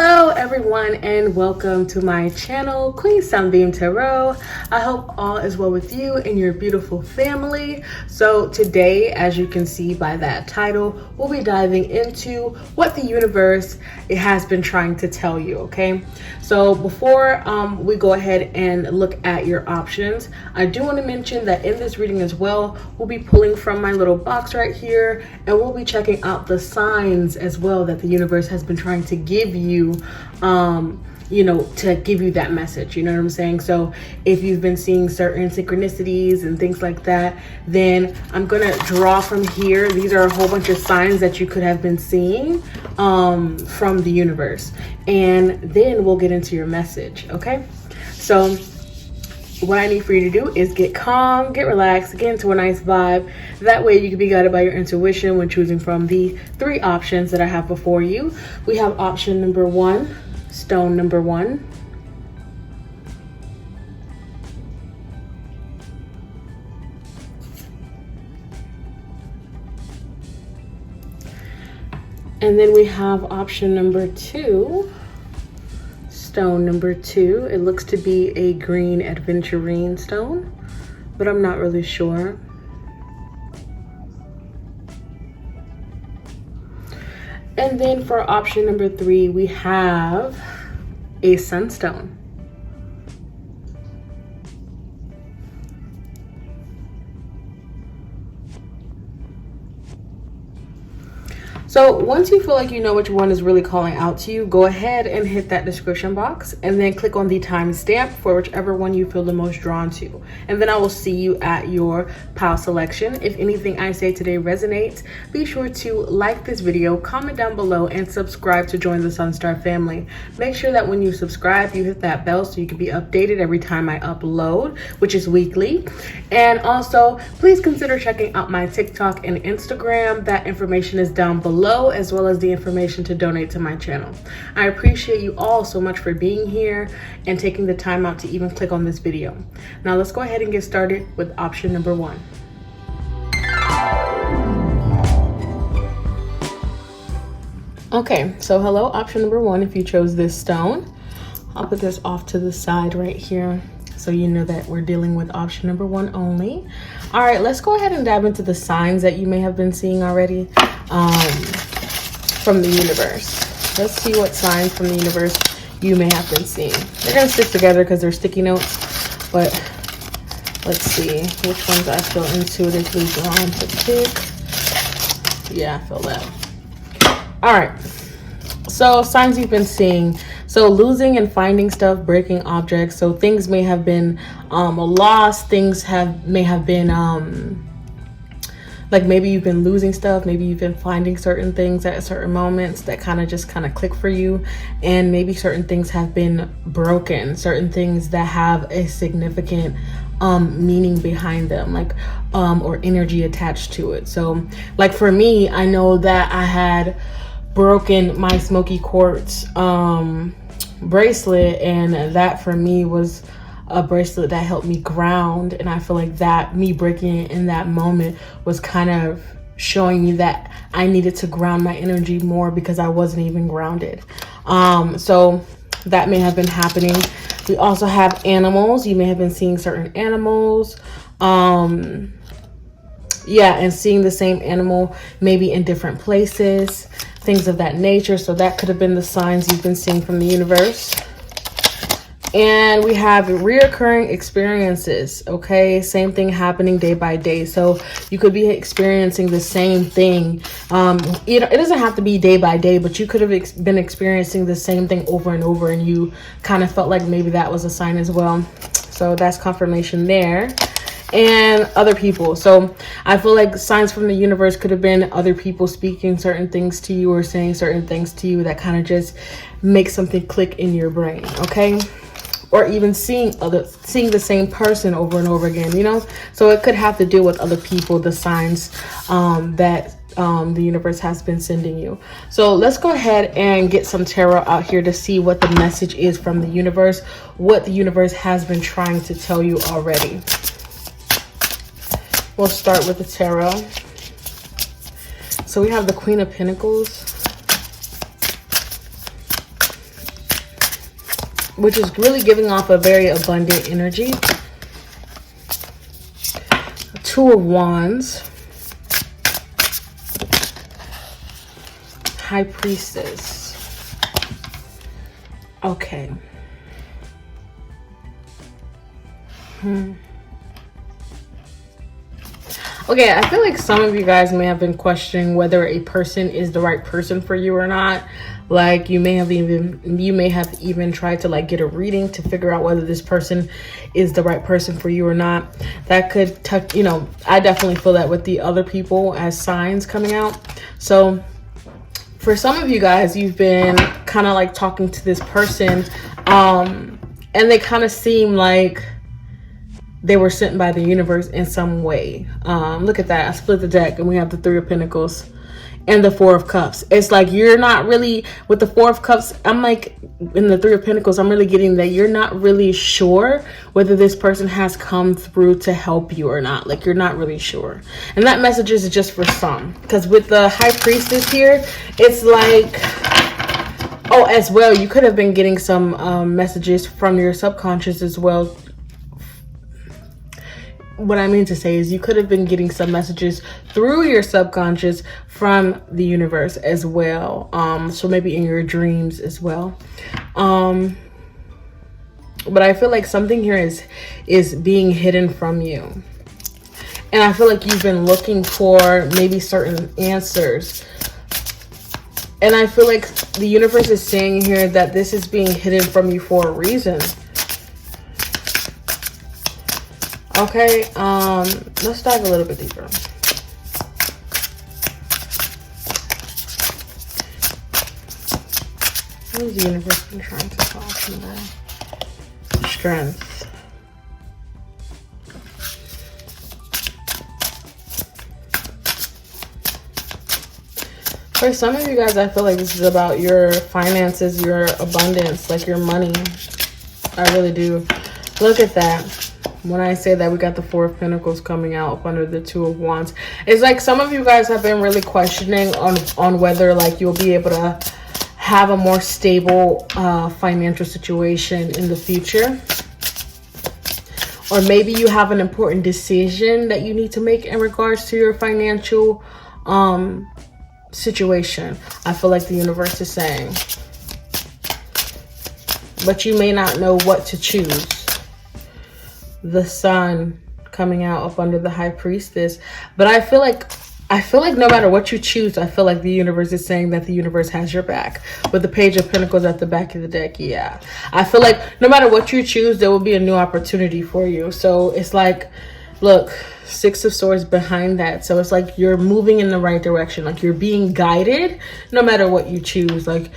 Hello everyone and welcome to my channel, Queen Sunbeam Tarot. I hope all is well with you and your beautiful family. So today, as you can see by that title, we'll be diving into what the universe has been trying to tell you, okay? So before we go ahead and look at your options, I do want to mention that in this reading as well, we'll be pulling from my little box right here and we'll be checking out the signs as well that the universe has been trying to give you, to give you that message, you know what I'm saying? So if you've been seeing certain synchronicities and things like that, then I'm gonna draw from here. These are a whole bunch of signs that you could have been seeing from the universe, and then we'll get into your message, okay? So what I need for you to do is get calm, get relaxed, get into a nice vibe. That way you can be guided by your intuition when choosing from the three options that I have before you. We have option number 1, stone number 1. And then we have option number 2. Stone number 2. It looks to be a green adventurine stone, but I'm not really sure. And then for option number 3, we have a sunstone. So once you feel like you know which one is really calling out to you, go ahead and hit that description box and then click on the timestamp for whichever one you feel the most drawn to. And then I will see you at your pile selection. If anything I say today resonates, be sure to like this video, comment down below, and subscribe to join the Sunstar family. Make sure that when you subscribe, you hit that bell so you can be updated every time I upload, which is weekly. And also, please consider checking out my TikTok and Instagram. That information is down below, as well as the information to donate to my channel. I appreciate you all so much for being here and taking the time out to even click on this video. Now let's go ahead and get started with option number 1. Okay, so hello, option number 1. If you chose this stone, I'll put this off to the side right here so you know that we're dealing with option number 1 only. All right, let's go ahead and dive into the signs that you may have been seeing already from the universe. Let's see what signs from the universe you may have been seeing. They're gonna stick together because they're sticky notes, but let's see which ones I feel intuitively drawn to pick. Yeah, I feel that. All right, so signs you've been seeing. So losing and finding stuff, breaking objects. So things may have been lost. Things may have been like maybe you've been losing stuff. Maybe you've been finding certain things at certain moments that kind of click for you. And maybe certain things have been broken. Certain things that have a significant meaning behind them, like or energy attached to it. So like for me, I know that I had broken my smoky quartz bracelet, and that for me was a bracelet that helped me ground. And I feel like that me breaking it in that moment was kind of showing me that I needed to ground my energy more because I wasn't even grounded. So that may have been happening. We also have animals. You may have been seeing certain animals. Yeah, and seeing the same animal maybe in different places, things of that nature. So that could have been the signs you've been seeing from the universe. And we have reoccurring experiences, okay? Same thing happening day by day. So you could be experiencing the same thing. It doesn't have to be day by day, but you could have been experiencing the same thing over and over, and you kind of felt like maybe that was a sign as well. So that's confirmation there. And other people. So I feel like signs from the universe could have been other people speaking certain things to you or saying certain things to you that kind of just make something click in your brain, okay? Or even seeing the same person over and over again, you know? So it could have to do with other people, the signs that the universe has been sending you. So let's go ahead and get some tarot out here to see what the message is from the universe, what the universe has been trying to tell you already. We'll start with the tarot. So we have the Queen of Pentacles, which is really giving off a very abundant energy. Two of Wands. High Priestess. Okay. Okay, I feel like some of you guys may have been questioning whether a person is the right person for you or not. Like you may have even tried to like get a reading to figure out whether this person is the right person for you or not. That could touch, you know, I definitely feel that with the other people as signs coming out. So for some of you guys, you've been kind of like talking to this person, and they kind of seem like they were sent by the universe in some way. Look at that. I split the deck and we have the Three of Pentacles and the Four of Cups. It's like you're not really, with the Four of Cups, I'm like, in the Three of Pentacles, I'm really getting that you're not really sure whether this person has come through to help you or not. Like you're not really sure. And that message is just for some. Because with the High Priestess here, it's like, oh, as well, you could have been getting some messages from your subconscious as well. What I mean to say is you could have been getting some messages through your subconscious from the universe as well. So maybe in your dreams as well. But I feel like something here is being hidden from you. And I feel like you've been looking for maybe certain answers. And I feel like the universe is saying here that this is being hidden from you for a reason. Okay, let's dive a little bit deeper. What is the universe been trying to talk about? Strength. For some of you guys, I feel like this is about your finances, your abundance, like your money. I really do. Look at that. When I say that, we got the Four of Pentacles coming out up under the Two of Wands. It's like some of you guys have been really questioning on whether like you'll be able to have a more stable financial situation in the future. Or maybe you have an important decision that you need to make in regards to your financial situation. I feel like the universe is saying. But you may not know what to choose. The Sun coming out up under the High Priestess. But I feel like no matter what you choose, I feel like the universe is saying that the universe has your back. With the Page of Pentacles at the back of the deck, yeah. I feel like no matter what you choose, there will be a new opportunity for you. So it's like, look, Six of Swords behind that. So it's like you're moving in the right direction. Like you're being guided no matter what you choose. Like,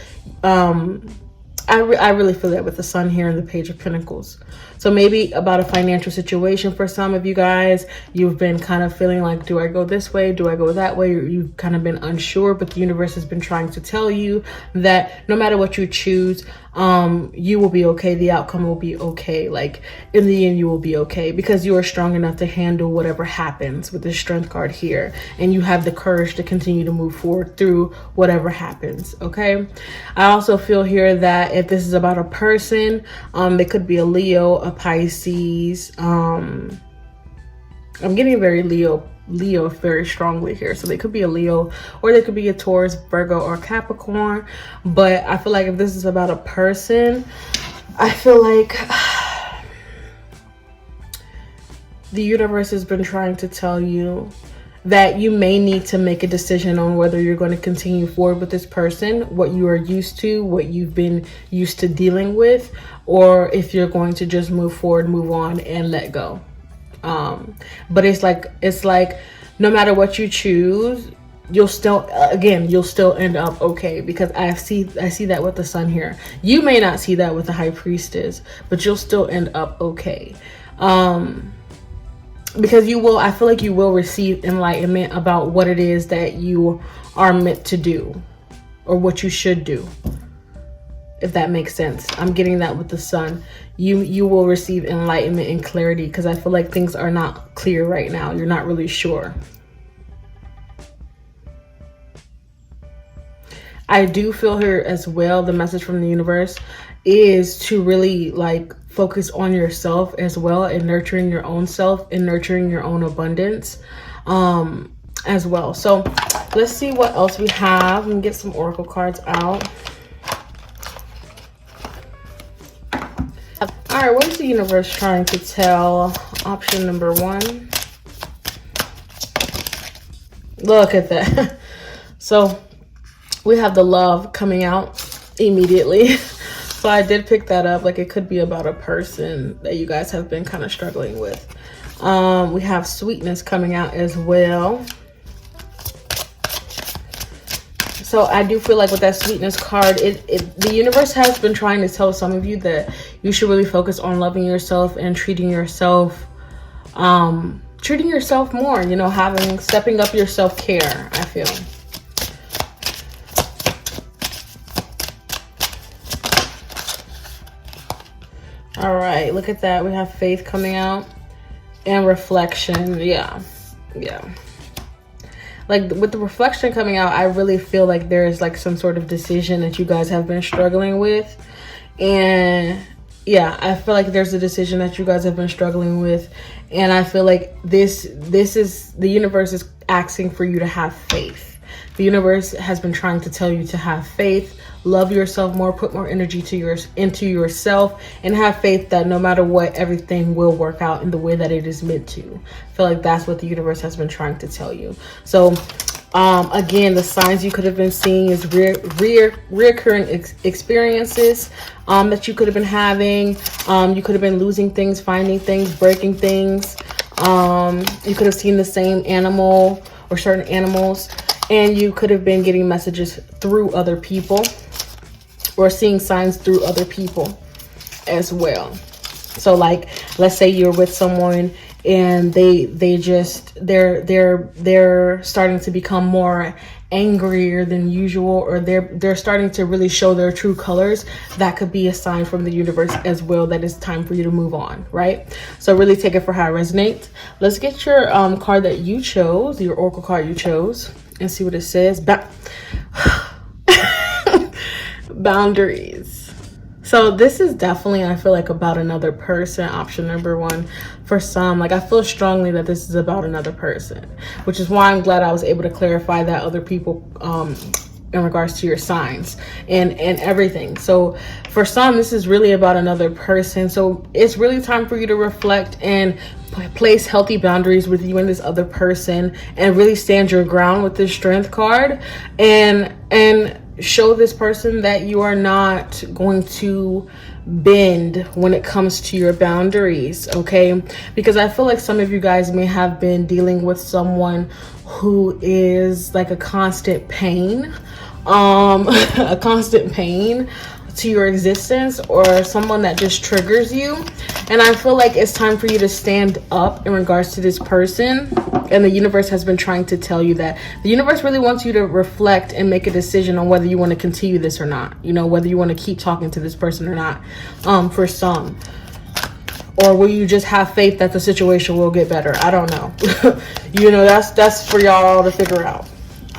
I really feel that with the Sun here and the Page of Pentacles. So maybe about a financial situation for some of you guys. You've been kind of feeling like, do I go this way? Do I go that way? You've kind of been unsure, but the universe has been trying to tell you that no matter what you choose, you will be okay. The outcome will be okay. Like in the end, you will be okay because you are strong enough to handle whatever happens with the Strength card here. And you have the courage to continue to move forward through whatever happens. Okay. I also feel here that if this is about a person, they could be a Leo, a Pisces. I'm getting very Leo very strongly here. So they could be a Leo or they could be a Taurus, Virgo, or Capricorn. But I feel like if this is about a person, I feel like the universe has been trying to tell you that you may need to make a decision on whether you're going to continue forward with this person, what you are used to, what you've been used to dealing with, or if you're going to just move forward, move on, and let go. But it's like no matter what you choose, you'll still end up okay, because I see that with the Sun here. You may not see that with the High Priestess, but you'll still end up okay. Because I feel like you will receive enlightenment about what it is that you are meant to do or what you should do, if that makes sense. I'm getting that with the Sun. You will receive enlightenment and clarity, because I feel like things are not clear right now. You're not really sure. I do feel here as well, the message from the universe is to really like focus on yourself as well, and nurturing your own self and nurturing your own abundance as well. So let's see what else we have. Let me get some oracle cards out. All right, what is the universe trying to tell? Option number 1. Look at that. So we have the love coming out immediately. So I did pick that up. Like, it could be about a person that you guys have been kind of struggling with. We have sweetness coming out as well. So I do feel like with that sweetness card, the universe has been trying to tell some of you that you should really focus on loving yourself and treating yourself more, you know, stepping up your self-care, I feel. All right, look at that. We have faith coming out and reflection. Yeah. Like with the reflection coming out, I really feel like there's like some sort of decision that you guys have been struggling with. And yeah, I feel like there's a decision that you guys have been struggling with. And I feel like this is, the universe is asking for you to have faith. The universe has been trying to tell you to have faith, love yourself more, put more energy into yourself, and have faith that no matter what, everything will work out in the way that it is meant to. I feel like that's what the universe has been trying to tell you. So again, the signs you could have been seeing is reoccurring experiences that you could have been having. You could have been losing things, finding things, breaking things. You could have seen the same animal or certain animals, and you could have been getting messages through other people or seeing signs through other people as well. So like, let's say you're with someone and they're starting to become more angrier than usual, or they're starting to really show their true colors. That could be a sign from the universe as well that it's time for you to move on, right? So really take it for how it resonates. Let's get your card that you chose, your oracle card you chose, and see what it says. Boundaries. So this is definitely, I feel like, about another person. Option number 1 for some. Like, I feel strongly that this is about another person, which is why I'm glad I was able to clarify that other people in regards to your signs and everything. So for some, this is really about another person. So it's really time for you to reflect and place healthy boundaries with you and this other person, and really stand your ground with this strength card, and show this person that you are not going to bend when it comes to your boundaries, okay? Because I feel like some of you guys may have been dealing with someone who is like a constant pain, a constant pain to your existence, or someone that just triggers you. And I feel like it's time for you to stand up in regards to this person. And the universe has been trying to tell you that. The universe really wants you to reflect and make a decision on whether you want to continue this or not. You know, whether you want to keep talking to this person or not, for some. Or will you just have faith that the situation will get better? I don't know. You know, that's for y'all to figure out.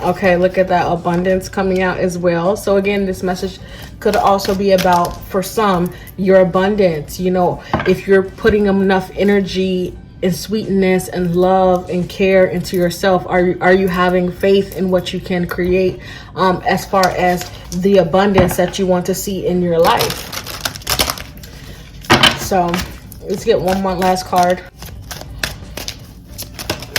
Okay, look at that abundance coming out as well. So again, this message could also be about, for some, your abundance. You know, if you're putting enough energy and sweetness and love and care into yourself, are you having faith in what you can create as far as the abundance that you want to see in your life? So let's get one more last card.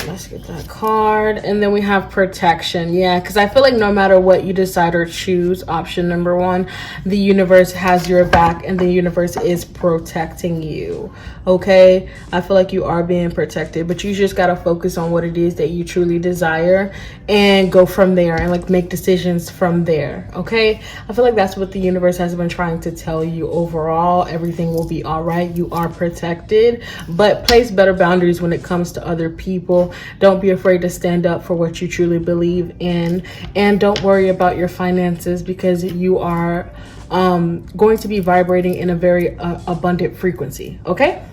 Let's get that card. And then we have protection. Yeah, because I feel like no matter what you decide or choose, option number 1, the universe has your back and the universe is protecting you. Okay, I feel like you are being protected, but you just got to focus on what it is that you truly desire and go from there, and like make decisions from there. Okay, I feel like that's what the universe has been trying to tell you. Overall, everything will be all right. You are protected, but place better boundaries when it comes to other people. Don't be afraid to stand up for what you truly believe in, and don't worry about your finances, because you are going to be vibrating in a very abundant frequency. Okay.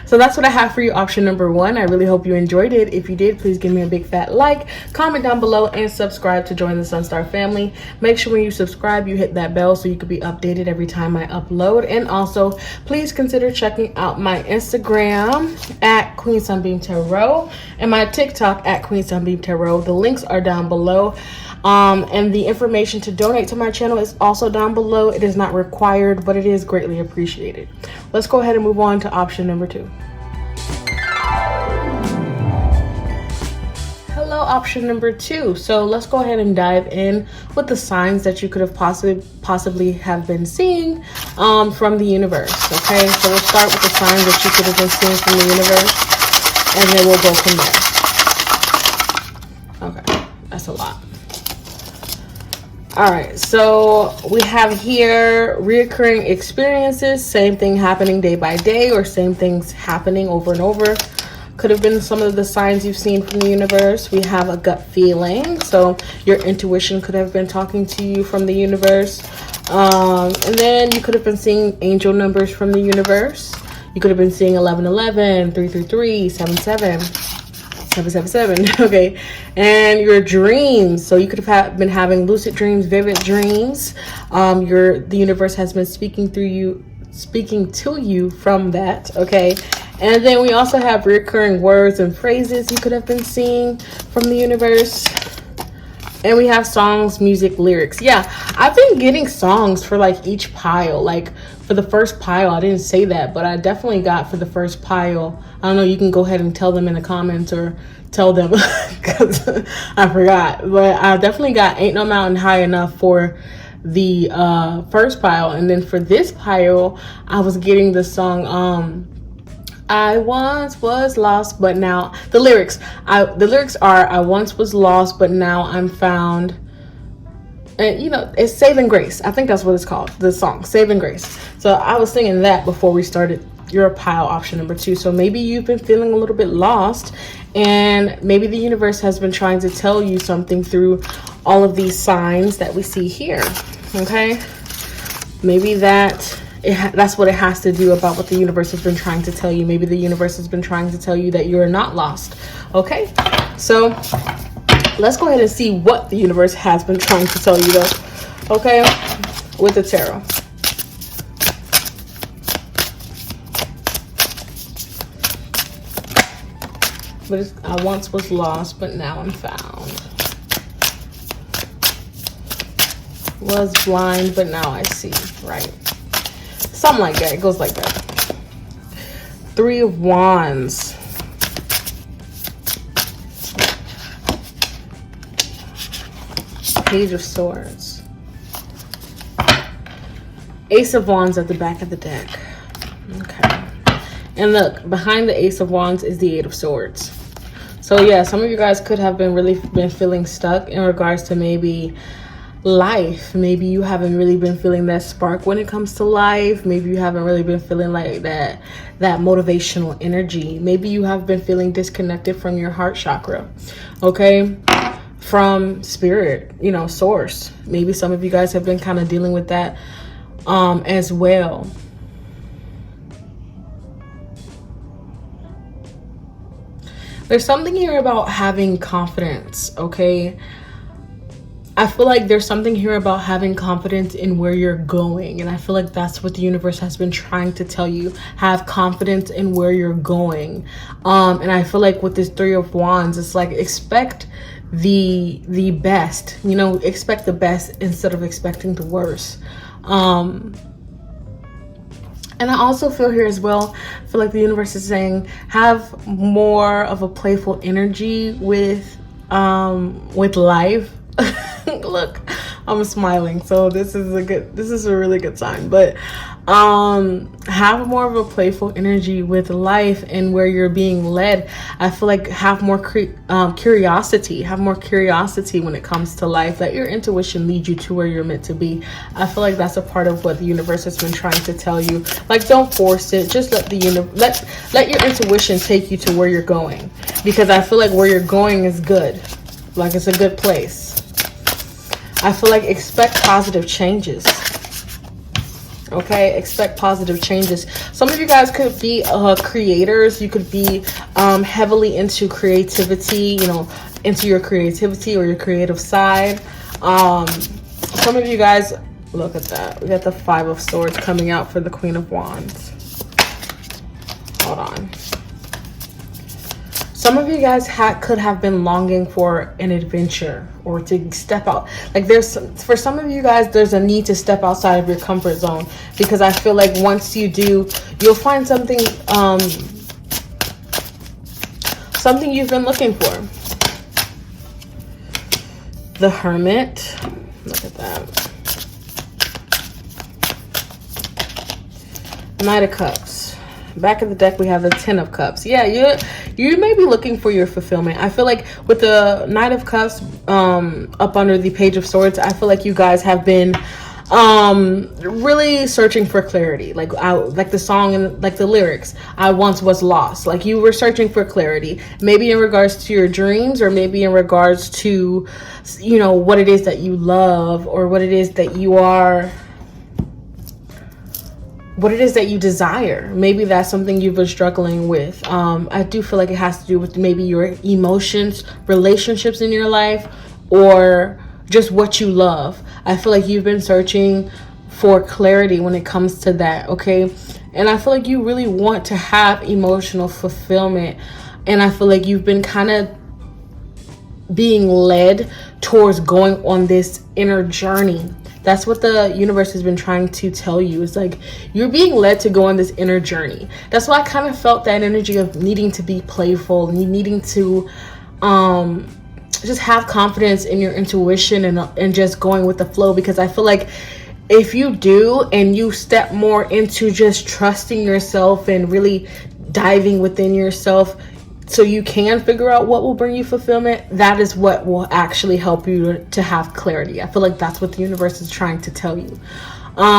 So that's what I have for you, option number 1. I really hope you enjoyed it. If you did, please give me a big fat like, comment down below, and subscribe to join the Sunstar family. Make sure when you subscribe, you hit that bell so you can be updated every time I upload. And also, please consider checking out my Instagram at QueenSunbeamTarot and my TikTok at QueenSunbeamTarot. The links are down below. And the information to donate to my channel is also down below. It is not required, but it is greatly appreciated. Let's go ahead and move on to option number 2. Hello, option number 2. So let's go ahead and dive in with the signs that you could have possibly have been seeing from the universe. Okay, so we'll start with the signs that you could have been seeing from the universe, and then we'll go from there. Okay, that's a lot. All right, so we have here reoccurring experiences, same thing happening day by day, or same things happening over and over. Could have been some of the signs you've seen from the universe. We have a gut feeling, so your intuition could have been talking to you from the universe. And then you could have been seeing angel numbers from the universe. You could have been seeing 1111, 333, 77. 777. Okay, and your dreams, so you could have been having lucid dreams, vivid dreams. The universe has been speaking to you from that. Okay, and then we also have recurring words and phrases you could have been seeing from the universe. And we have songs, music, lyrics. Yeah, I've been getting songs for like each pile. Like for the first pile, I didn't say that, but I definitely got for the first pile. I don't know, you can go ahead and tell them in the comments or tell them because I forgot. But I definitely got Ain't No Mountain High Enough for the first pile. And then for this pile, I was getting the song I once was lost, but now the lyrics are I once was lost, but now I'm found. And you know, it's Saving Grace. I think that's what it's called, the song Saving Grace. So I was singing that before we started your pile, option number 2. So maybe you've been feeling a little bit lost, and maybe the universe has been trying to tell you something through all of these signs that we see here. Okay, maybe that's what it has to do about what the universe has been trying to tell you. Maybe the universe has been trying to tell you that you're not lost. Okay, so let's go ahead and see what the universe has been trying to tell you though. Okay, with the tarot. But I once was lost, but now I'm found. Was blind, but now I see. Right. Something like that. It goes like that. 3 of Wands. Page of Swords. Ace of Wands at the back of the deck. Okay. And look, behind the Ace of Wands is the 8 of Swords. So yeah, some of you guys could have been feeling stuck in regards to maybe life. Maybe you haven't really been feeling that spark when it comes to life. Maybe you haven't really been feeling like that motivational energy. Maybe you have been feeling disconnected from your heart chakra. Okay, from spirit, you know, source. Maybe some of you guys have been kind of dealing with that as well. There's something here about having confidence, okay? I feel like there's something here about having confidence in where you're going. And I feel like that's what the universe has been trying to tell you. Have confidence in where you're going. And I feel like with this 3 of Wands, it's like expect the best. You know, expect the best instead of expecting the worst. And I also feel here as well, I feel like the universe is saying have more of a playful energy with life. Look, I'm smiling, so this is a really good sign. But have more of a playful energy with life and where you're being led. I feel like have more curiosity. Have more curiosity when it comes to life. Let your intuition lead you to where you're meant to be. I feel like that's a part of what the universe has been trying to tell you. Like, don't force it. Just let let your intuition take you to where you're going, because I feel like where you're going is good. Like, it's a good place. I feel like expect positive changes. Okay, expect positive changes. Some of you guys could be creators. You could be heavily into creativity, you know, into your creativity or your creative side. Some of you guys, look at that. We got the 5 of Swords coming out for the Queen of Wands. Hold on. Some of you guys could have been longing for an adventure or to step out. Like for some of you guys, there's a need to step outside of your comfort zone, because I feel like once you do, you'll find something, something you've been looking for. The Hermit. Look at that. Knight of Cups. Back of the deck, we have the 10 of Cups. Yeah, you may be looking for your fulfillment. I feel like with the Knight of Cups up under the Page of Swords, I feel like you guys have been really searching for clarity. Like the song and like the lyrics, I once was lost. Like you were searching for clarity, maybe in regards to your dreams, or maybe in regards to, you know, what it is that you love, or what it is that you are, what it is that you desire. Maybe that's something you've been struggling with. I do feel like it has to do with maybe your emotions, relationships in your life, or just what you love. I feel like you've been searching for clarity when it comes to that, okay? And I feel like you really want to have emotional fulfillment. And I feel like you've been kind of being led towards going on this inner journey. That's what the universe has been trying to tell you. It's like you're being led to go on this inner journey. That's why I kind of felt that energy of needing to be playful, needing to just have confidence in your intuition and just going with the flow. Because I feel like if you do and you step more into just trusting yourself and really diving within yourself, so you can figure out what will bring you fulfillment, that is what will actually help you to have clarity. I feel like that's what the universe is trying to tell you.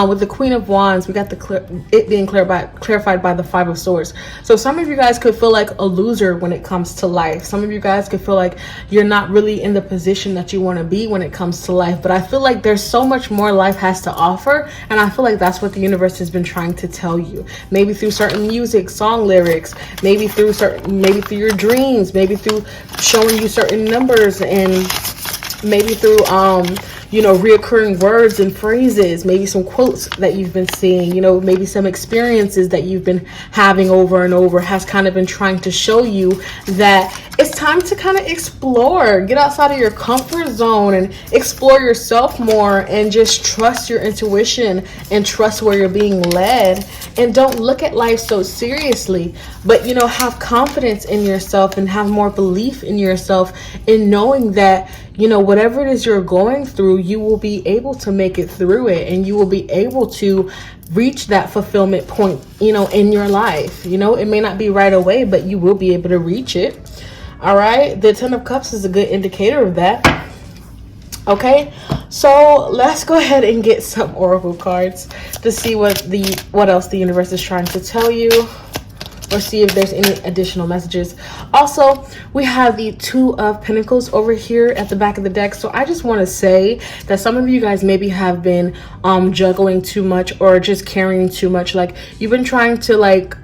With the Queen of Wands, we got it being clarified by the 5 of Swords. So some of you guys could feel like a loser when it comes to life. Some of you guys could feel like you're not really in the position that you want to be when it comes to life. But I feel like there's so much more life has to offer. And I feel like that's what the universe has been trying to tell you. Maybe through certain music, song lyrics, maybe through your dreams, maybe through showing you certain numbers, and maybe through you know, reoccurring words and phrases, maybe some quotes that you've been seeing, you know, maybe some experiences that you've been having over and over has kind of been trying to show you that it's time to kind of explore, get outside of your comfort zone and explore yourself more, and just trust your intuition and trust where you're being led. And don't look at life so seriously, but, you know, have confidence in yourself and have more belief in yourself, in knowing that, you know, whatever it is you're going through, you will be able to make it through it, and you will be able to reach that fulfillment point, you know, in your life. You know, it may not be right away, but you will be able to reach it. All right. The 10 of Cups is a good indicator of that. Okay. So let's go ahead and get some oracle cards to see what else the universe is trying to tell you, or see if there's any additional messages. Also, we have the 2 of Pentacles over here at the back of the deck. So I just want to say that some of you guys maybe have been juggling too much, or just carrying too much. Like you've been trying to like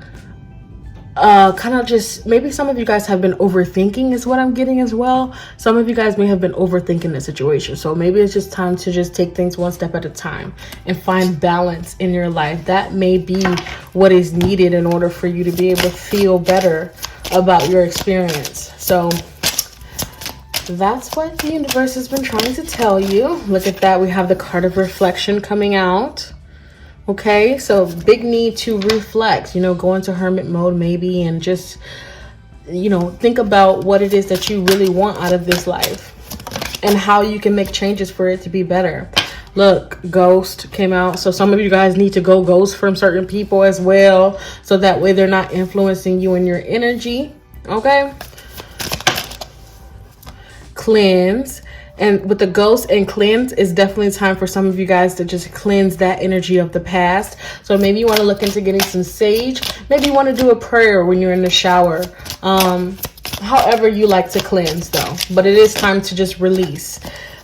kind of just, maybe some of you guys have been overthinking is what I'm getting as well. Some of you guys may have been overthinking the situation. So maybe it's just time to just take things one step at a time and find balance in your life. That may be what is needed in order for you to be able to feel better about your experience. So that's what the universe has been trying to tell you. Look at that. We have the card of reflection coming out. Okay, so big need to reflect, you know, go into hermit mode maybe, and just, you know, think about what it is that you really want out of this life and how you can make changes for it to be better. Look, ghost came out. So some of you guys need to go ghost from certain people as well, so that way they're not influencing you in your energy. Okay. Cleanse. And with the ghost and cleanse, it's definitely time for some of you guys to just cleanse that energy of the past. So maybe you want to look into getting some sage. Maybe you want to do a prayer when you're in the shower. However you like to cleanse though. But it is time to just release.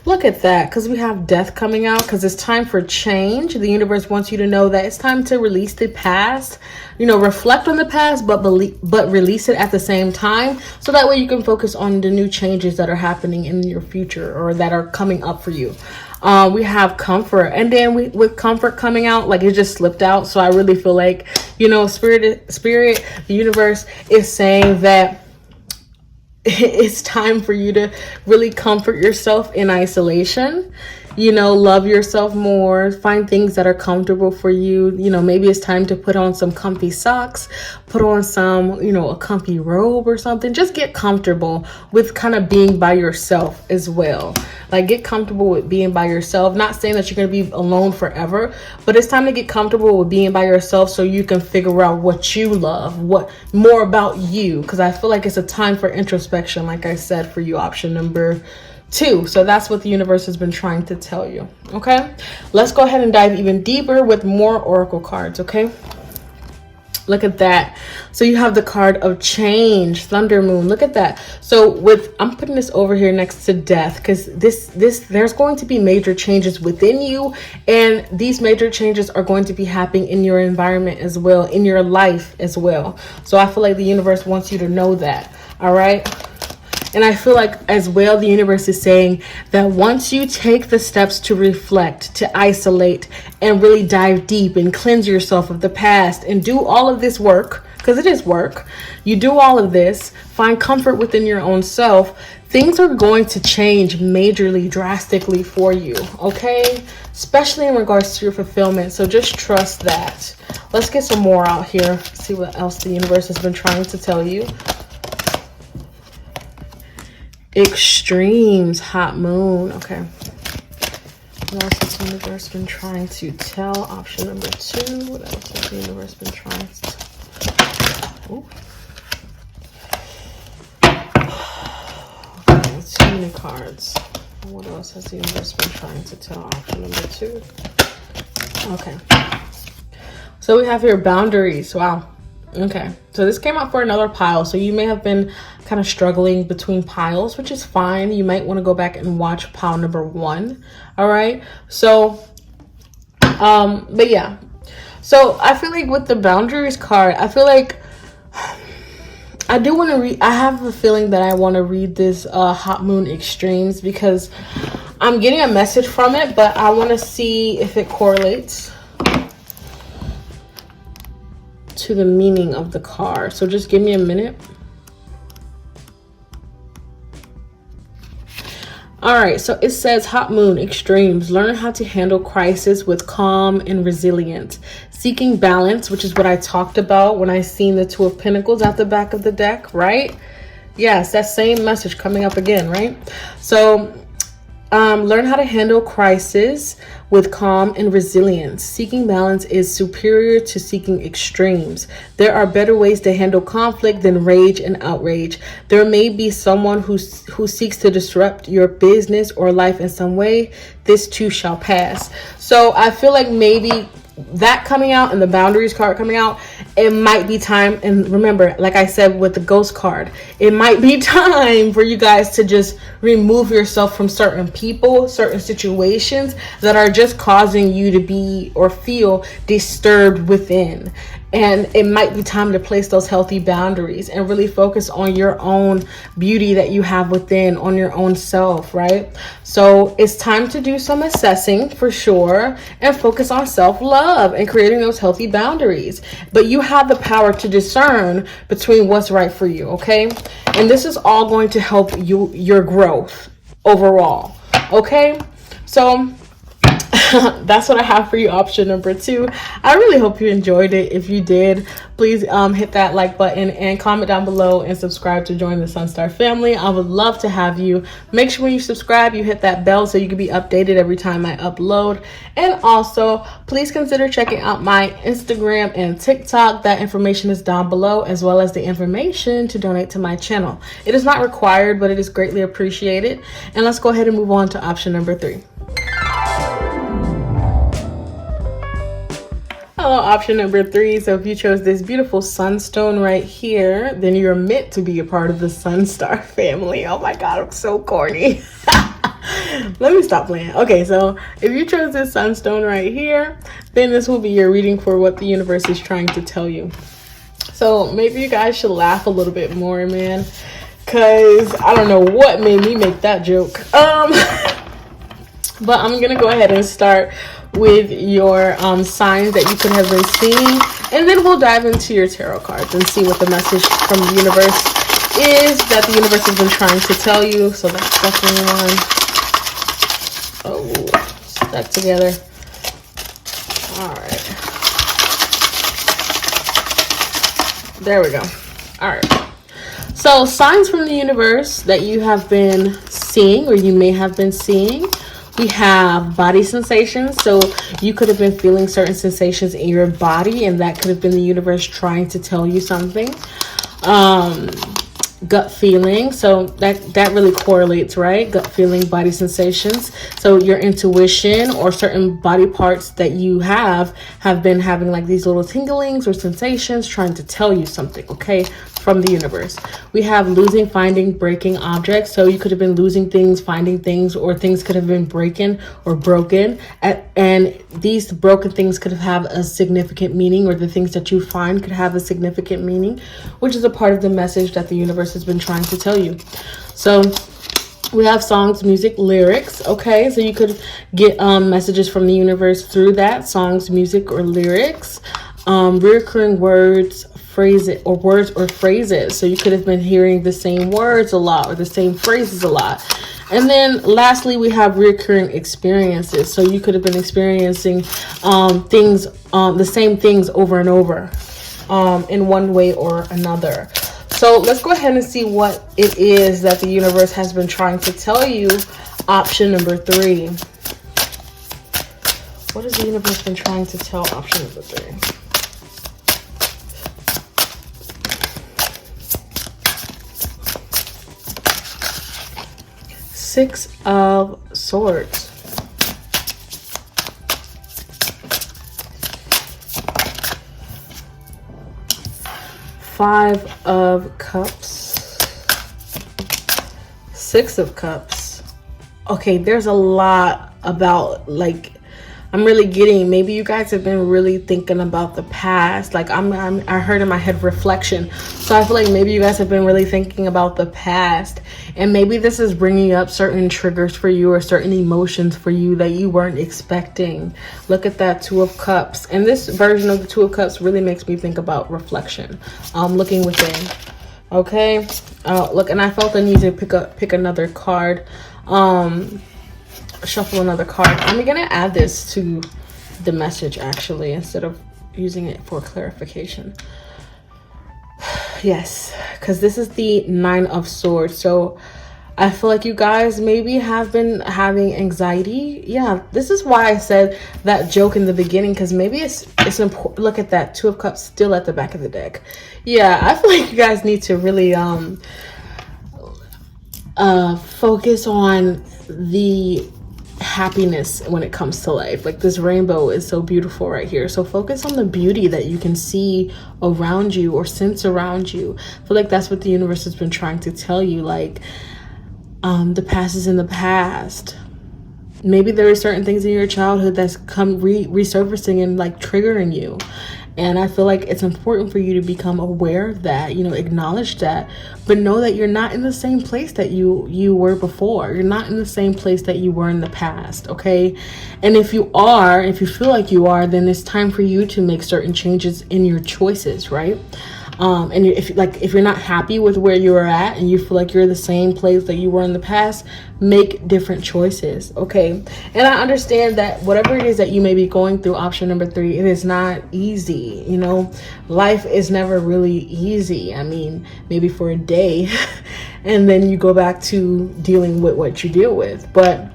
Look at that, because we have death coming out, because it's time for change. The universe wants you to know that it's time to release the past, you know, reflect on the past, but release it at the same time, so that way you can focus on the new changes that are happening in your future or that are coming up for you. We have comfort, and then with comfort coming out, like it just slipped out. So I really feel like, you know, spirit, the universe is saying that it's time for you to really comfort yourself in isolation. You know, love yourself more, find things that are comfortable for you. You know, maybe it's time to put on some comfy socks, put on some, you know, a comfy robe or something. Just get comfortable with kind of being by yourself as well. Like, get comfortable with being by yourself. Not saying that you're going to be alone forever, but it's time to get comfortable with being by yourself so you can figure out what you love, what more about you. Because I feel like it's a time for introspection, like I said, for you, option number 2. So that's what the universe has been trying to tell you. Okay, let's go ahead and dive even deeper with more oracle cards. Okay, look at that. So you have the card of change, thunder moon. Look at that. So I'm putting this over here next to death, because there's going to be major changes within you, and these major changes are going to be happening in your environment as well, in your life as well. So I feel like the universe wants you to know that. All right. And I feel like as well, the universe is saying that once you take the steps to reflect, to isolate, and really dive deep and cleanse yourself of the past and do all of this work, because it is work, you do all of this, find comfort within your own self, things are going to change majorly, drastically for you, okay? Especially in regards to your fulfillment. So just trust that. Let's get some more out here, see what else the universe has been trying to tell you. Extremes, hot moon. Okay. What else has the universe been trying to tell? Option number 2. What else has the universe been trying to tell? Okay, too many cards. What else has the universe been trying to tell? Option number 2. Okay. So we have here boundaries. Wow. Okay, so this came out for another pile, so you may have been kind of struggling between piles, which is fine. You might want to go back and watch pile number 1. All right, so but yeah, so I feel like with the boundaries card, I feel like I do want to read. I have a feeling that I want to read this hot moon extremes, because I'm getting a message from it, but I want to see if it correlates to the meaning of the card. So just give me a minute. All right, so it says hot moon extremes. Learn how to handle crisis with calm and resilience. Seeking balance, which is what I talked about when I seen the 2 of Pentacles at the back of the deck, right? Yes, that same message coming up again, right? So learn how to handle crisis with calm and resilience. Seeking balance is superior to seeking extremes. There are better ways to handle conflict than rage and outrage. There may be someone who seeks to disrupt your business or life in some way. This too shall pass. So I feel like maybe that coming out and the boundaries card coming out, it might be time. And remember, like I said with the ghost card, it might be time for you guys to just remove yourself from certain people, certain situations that are just causing you to be or feel disturbed within. And it might be time to place those healthy boundaries and really focus on your own beauty that you have within, on your own self, right? So it's time to do some assessing for sure and focus on self-love and creating those healthy boundaries. But you have the power to discern between what's right for you, okay? And this is all going to help your growth overall, okay? So that's what I have for you, option number 2. I really hope you enjoyed it. If you did, please hit that like button and comment down below and subscribe to join the Sunstar family. I would love to have you. Make sure when you subscribe, you hit that bell so you can be updated every time I upload. And also, please consider checking out my Instagram and TikTok. That information is down below, as well as the information to donate to my channel. It is not required, but it is greatly appreciated. And let's go ahead and move on to option number 3. Hello, option number 3. So if you chose this beautiful sunstone right here, then you're meant to be a part of the Sunstar family. Oh my God, I'm so corny. Let me stop playing. Okay, so if you chose this sunstone right here, then this will be your reading for what the universe is trying to tell you. So maybe you guys should laugh a little bit more, man, because I don't know what made me make that joke. But I'm gonna go ahead and start with your signs that you could have been seeing, and then we'll dive into your tarot cards and see what the message from the universe is that the universe has been trying to tell you. So that's definitely one. Oh, stuck together. All right, there we go. All right, so signs from the universe that you have been seeing, or you may have been seeing. We have body sensations. So you could have been feeling certain sensations in your body, and that could have been the universe trying to tell you something. Gut feeling, so that really correlates, right? Gut feeling, body sensations. So your intuition or certain body parts that you have been having like these little tinglings or sensations trying to tell you something, okay, from the universe. We have losing, finding, breaking objects. So you could have been losing things, finding things, or things could have been breaking or broken, and these broken things could have a significant meaning, or the things that you find could have a significant meaning, which is a part of the message that the universe has been trying to tell you. So we have songs, music, lyrics. Okay, so you could get messages from the universe through that, songs, music, or lyrics. Recurring words, phrases, or words or phrases. So you could have been hearing the same words a lot, or the same phrases a lot. And then lastly, we have recurring experiences. So you could have been experiencing things, the same things over and over, in one way or another. So let's go ahead and see what it is that the universe has been trying to tell you. Option number 3. What has the universe been trying to tell option number 3? Six of Swords. Five of Cups. Six of Cups. Okay, there's a lot about, like, I'm really getting, maybe you guys have been really thinking about the past. Like I heard in my head reflection. So I feel like maybe you guys have been really thinking about the past, and maybe this is bringing up certain triggers for you or certain emotions for you that you weren't expecting. Look at that Two of Cups. And this version of the Two of Cups really makes me think about reflection, looking within. Okay. Look, and I felt the need to pick another card. Shuffle another card. I'm gonna add this to the message actually, instead of using it for clarification. Yes, because this is the Nine of Swords. So I feel like you guys maybe have been having anxiety. Yeah, this is why I said that joke in the beginning, because maybe it's important. Look at that Two of Cups still at the back of the deck. Yeah, I feel like you guys need to really focus on the happiness when it comes to life. Like this rainbow is so beautiful right here, so focus on the beauty that you can see around you or sense around you. I feel like that's what the universe has been trying to tell you. Like the past is in the past. Maybe there are certain things in your childhood that's come resurfacing and like triggering you. And I feel like it's important for you to become aware of that, you know, acknowledge that, but know that you're not in the same place that you were before. You're not in the same place that you were in the past, okay? And if you are, if you feel like you are, then it's time for you to make certain changes in your choices, right? And if you're not happy with where you are at and you feel like you're the same place that you were in the past, make different choices, okay? And I understand that whatever it is that you may be going through, option number 3, it is not easy. You know, life is never really easy. I mean, maybe for a day and then you go back to dealing with what you deal with. But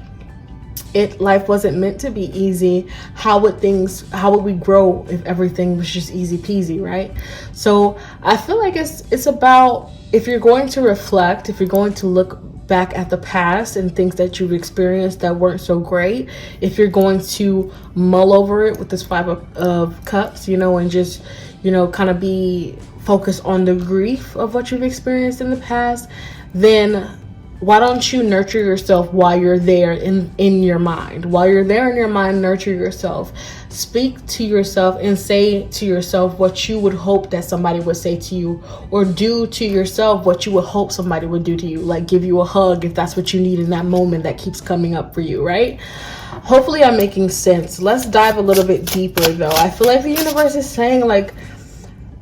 life wasn't meant to be easy. How would we grow if everything was just easy peasy, right? So I feel like it's about, if you're going to reflect, if you're going to look back at the past and things that you've experienced that weren't so great, if you're going to mull over it with this Five of Cups, you know, and just, you know, kind of be focused on the grief of what you've experienced in the past, then why don't you nurture yourself while you're there in your mind? While you're there in your mind, nurture yourself. Speak to yourself and say to yourself what you would hope that somebody would say to you, or do to yourself what you would hope somebody would do to you. Like give you a hug if that's what you need in that moment that keeps coming up for you, right? Hopefully I'm making sense. Let's dive a little bit deeper though. I feel like the universe is saying, like,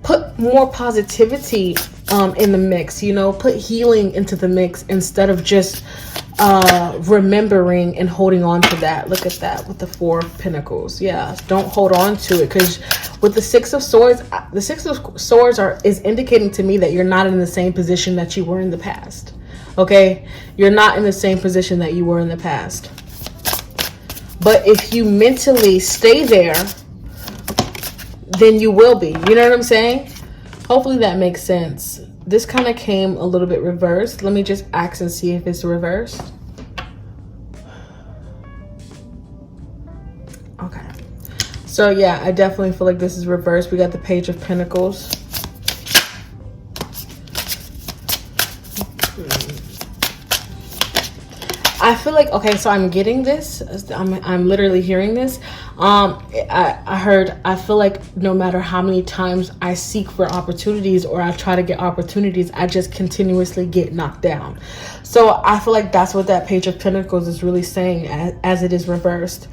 put more positivity in the mix, you know, put healing into the mix instead of just remembering and holding on to that. Look at that with the 4 of Pentacles. Yeah, don't hold on to it, because with the 6 of Swords, the 6 of Swords is indicating to me that you're not in the same position that you were in the past. Okay, you're not in the same position that you were in the past. But if you mentally stay there, then you will be. You know what I'm saying? Hopefully that makes sense. This kind of came a little bit reversed. Let me just ask and see if it's reversed. Okay. So yeah, I definitely feel like this is reversed. We got the Page of Pentacles. I feel like, okay, so I'm getting this. I'm literally hearing this. I feel like no matter how many times I seek for opportunities or I try to get opportunities, I just continuously get knocked down. So I feel like that's what that Page of Pentacles is really saying as it is reversed.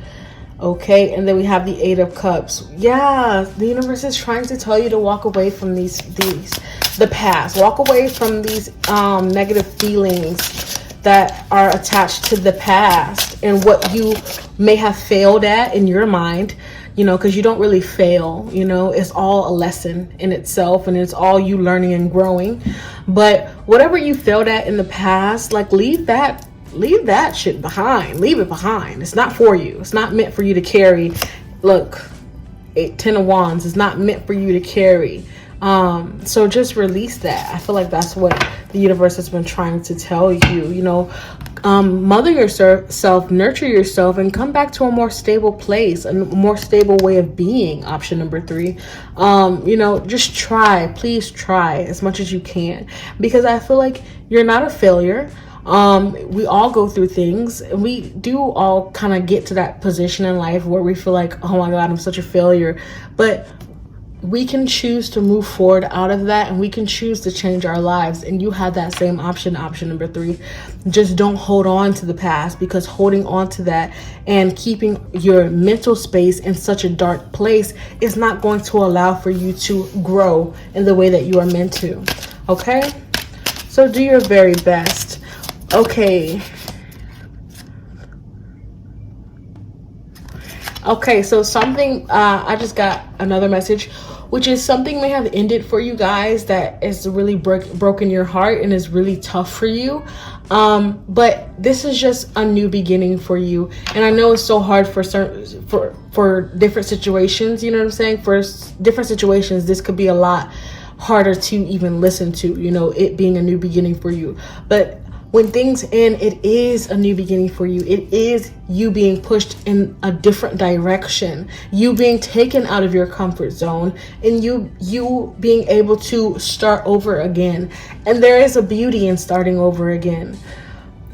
Okay, and then we have the 8 of Cups. Yeah, the universe is trying to tell you to walk away from the past. Walk away from these negative feelings that are attached to the past and what you may have failed at in your mind, you know, because you don't really fail, you know, it's all a lesson in itself and it's all you learning and growing. But whatever you failed at in the past, like leave that shit behind. Leave it behind. It's not for you. It's not meant for you to carry. Look, 10 of Wands is not meant for you to carry. So just release that. I feel like that's what the universe has been trying to tell you, you know. Mother yourself, nurture yourself, and come back to a more stable place, a more stable way of being. Option number 3. You know, just try, please try as much as you can, because I feel like you're not a failure. We all go through things, and we do all kind of get to that position in life where we feel like, oh my God, I'm such a failure. But we can choose to move forward out of that, and we can choose to change our lives. And you had that same option, option number 3. Just don't hold on to the past, because holding on to that and keeping your mental space in such a dark place is not going to allow for you to grow in the way that you are meant to. Okay, so do your very best. Okay, so something, I just got another message, which is something may have ended for you guys that is really broken your heart and is really tough for you. But this is just a new beginning for you. And I know it's so hard for different situations, you know what I'm saying? For different situations, this could be a lot harder to even listen to, you know, it being a new beginning for you. But when things end, it is a new beginning for you. It is you being pushed in a different direction, you being taken out of your comfort zone, and you being able to start over again. And there is a beauty in starting over again.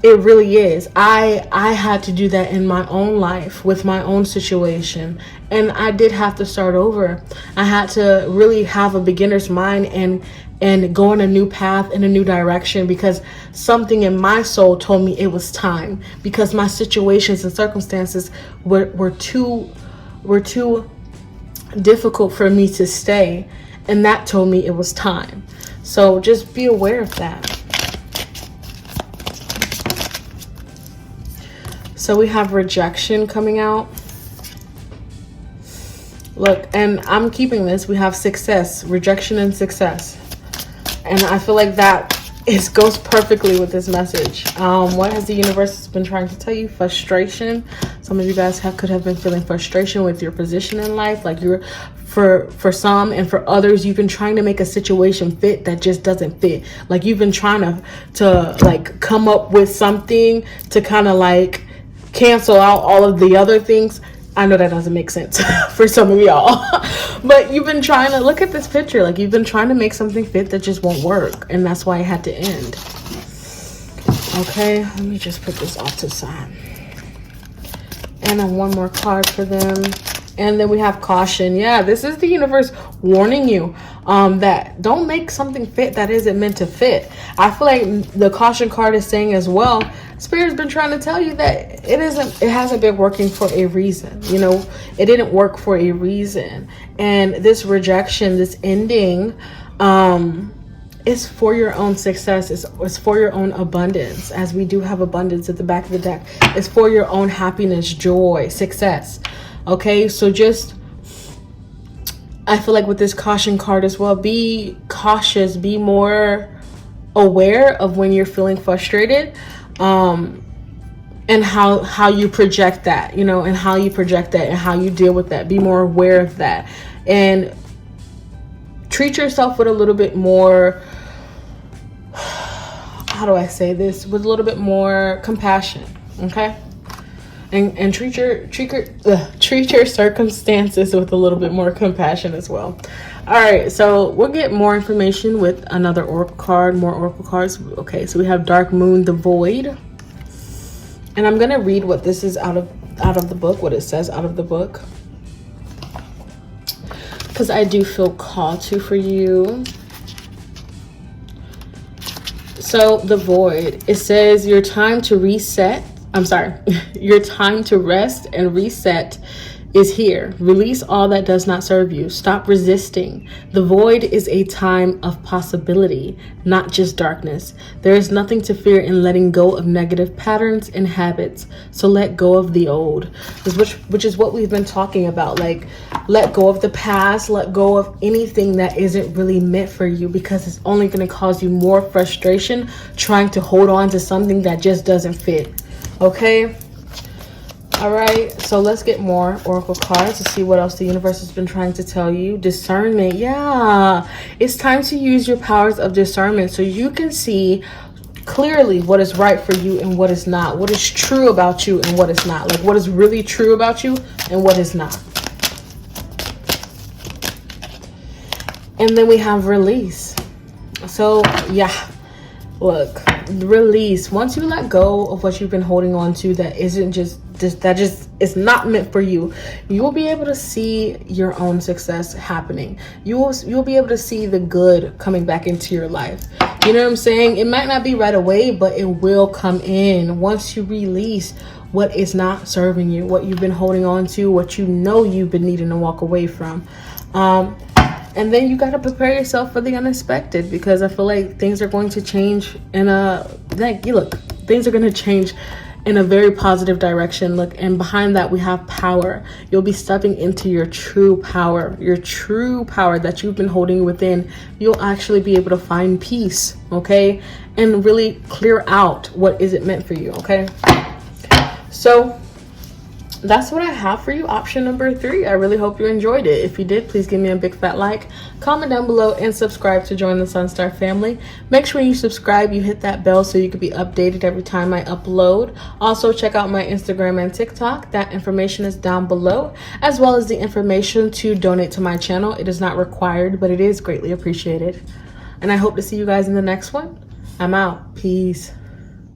It really is. I had to do that in my own life with my own situation, and I did have to start over. I had to really have a beginner's mind and go in a new path, in a new direction, because something in my soul told me it was time, because my situations and circumstances were too difficult for me to stay, and that told me it was time. So just be aware of that. So we have rejection coming out. Look, and I'm keeping this. We have success, rejection and success. And I feel like that goes perfectly with this message. What has the universe been trying to tell you? Frustration. Some of you guys could have been feeling frustration with your position in life. Like for some, and for others, you've been trying to make a situation fit that just doesn't fit. Like you've been trying to like come up with something to kind of like cancel out all of the other things. I know that doesn't make sense for some of y'all, but you've been trying to look at this picture. Like you've been trying to make something fit that just won't work. And that's why it had to end. Okay, let me just put this off to the side. And then one more card for them. And then we have caution. Yeah, this is the universe warning you that don't make something fit that isn't meant to fit. I feel like the caution card is saying as well, Spirit's been trying to tell you that it hasn't been working for a reason. You know, it didn't work for a reason. And this rejection, this ending, is for your own success. It's for your own abundance, as we do have abundance at the back of the deck. It's for your own happiness, joy, success. Okay, so just, I feel like with this caution card as well, be cautious, be more aware of when you're feeling frustrated, and how you project that, you know, and how you project that and how you deal with that. Be more aware of that and treat yourself with a little bit more, how do I say this, with a little bit more compassion, okay? And treat your circumstances with a little bit more compassion as well. All right, so we'll get more information with another oracle card, more oracle cards. Okay, so we have Dark Moon, the Void. And I'm gonna read what this is out of the book, what it says out of the book, because I do feel called to for you. So the Void, it says your time to reset. Your time to rest and reset is here. Release all that does not serve you. Stop resisting. The void is a time of possibility, not just darkness. There is nothing to fear in letting go of negative patterns and habits. So let go of the old, which is what we've been talking about. Like, let go of the past, let go of anything that isn't really meant for you, because it's only going to cause you more frustration trying to hold on to something that just doesn't fit. Okay, all right, so let's get more oracle cards to see what else the universe has been trying to tell you. Discernment. Yeah, it's time to use your powers of discernment so you can see clearly what is right for you and what is not, what is true about you and what is not, like what is really true about you and what is not. And then we have release. So yeah, look, release. Once you let go of what you've been holding on to that isn't just is not meant for you, you will be able to see your own success happening. You'll be able to see the good coming back into your life. You know what I'm saying? It might not be right away, but it will come in once you release what is not serving you, what you've been holding on to, what you know you've been needing to walk away from. And then you got to prepare yourself for the unexpected, because I feel like things are going to change things are going to change in a very positive direction. Look, and behind that we have power. You'll be stepping into your true power that you've been holding within. You'll actually be able to find peace, okay? And really clear out what isn't meant for you, okay? So that's what I have for you, option number 3. I really hope you enjoyed it. If you did, please give me a big fat like, comment down below, and subscribe to join the Sunstar family. Make sure you subscribe, you hit that bell so you can be updated every time I upload. Also, check out my Instagram and TikTok. That information is down below, as well as the information to donate to my channel. It is not required, but it is greatly appreciated. And I hope to see you guys in the next one. I'm out. Peace.